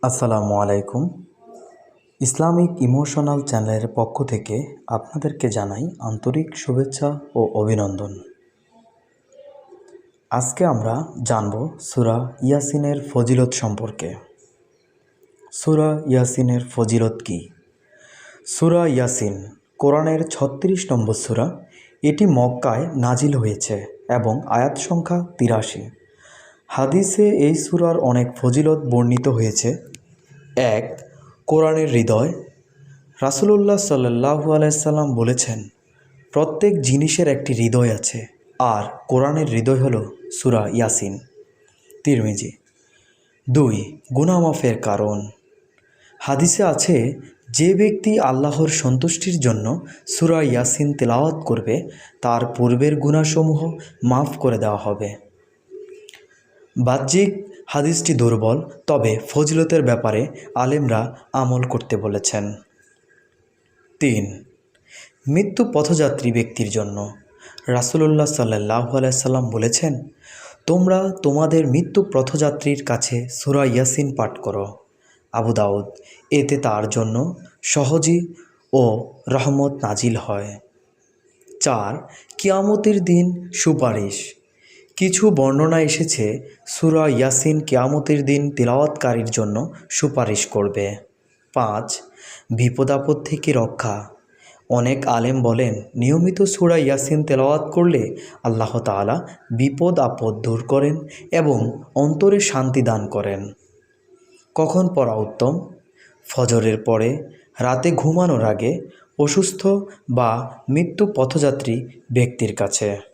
আসসালামু আলাইকুম। Islamic emotional চ্যানেলের পক্ষ থেকে আপনাদেরকে জানাই আন্তরিক শুভেচ্ছা ও অভিনন্দন। আজকে আমরা জানব সূরা ইয়াসিনের ফজিলত সম্পর্কে। সূরা ইয়াসিনের ফজিলত কী? সূরা ইয়াসিন কোরআনের ৩৬ নম্বর সূরা। এটি মক্কায় নাজিল হয়েছে এবং আয়াত সংখ্যা ৮৩। হাদিসে এই সূরার অনেক ফজিলত বর্ণিত হয়েছে। ১. কোরআনের হৃদয়। রাসূলুল্লাহ সাল্লাল্লাহু আলাইহি সাল্লাম বলেছেন, প্রত্যেক জিনিসের একটি হৃদয় আছে, আর কোরআনের হৃদয় হলো সূরা ইয়াসিন। তিরমিজি। ২. গুনাহ মাফের কারণ। হাদিসে আছে, যে ব্যক্তি আল্লাহর সন্তুষ্টির জন্য সূরা ইয়াসিন তেলাওয়াত করবে তার পূর্বের গুনাহসমূহ মাফ করে দেওয়া হবে। বাহ্যিক হাদিসটি দুর্বল, তবে ফজিলতের ব্যাপারে আলেমরা আমল করতে বলেছেন। ৩. মৃত্যু পথযাত্রী ব্যক্তির জন্য। রাসূলুল্লাহ সাল্লাল্লাহু আলাইহি সাল্লাম বলেছেন, তোমরা তোমাদের মৃত্যু পথযাত্রীর কাছে সূরা ইয়াসিন পাঠ করো। আবু দাউদ। এতে তার জন্য সহজি ও রহমত নাজিল হয়। ৪. কিয়ামতের দিন সুপারিশ। কিছু বর্ণনা এসেছে সূরা ইয়াসিন কিয়ামতের দিন তিলাওয়াতকারীর জন্য সুপারিশ করবে। ৫. বিপদ আপদ থেকে রক্ষা। অনেক আলেম বলেন, নিয়মিত সূরা ইয়াসিন তেলাওয়াত করলে আল্লাহ তাআলা বিপদ আপদ দূর করেন এবং অন্তরে শান্তি দান করেন। কখন পড়া উত্তম? ফজরের পরে, রাতে ঘুমানোর আগে, অসুস্থ বা মৃত্যু পথযাত্রী ব্যক্তির কাছে।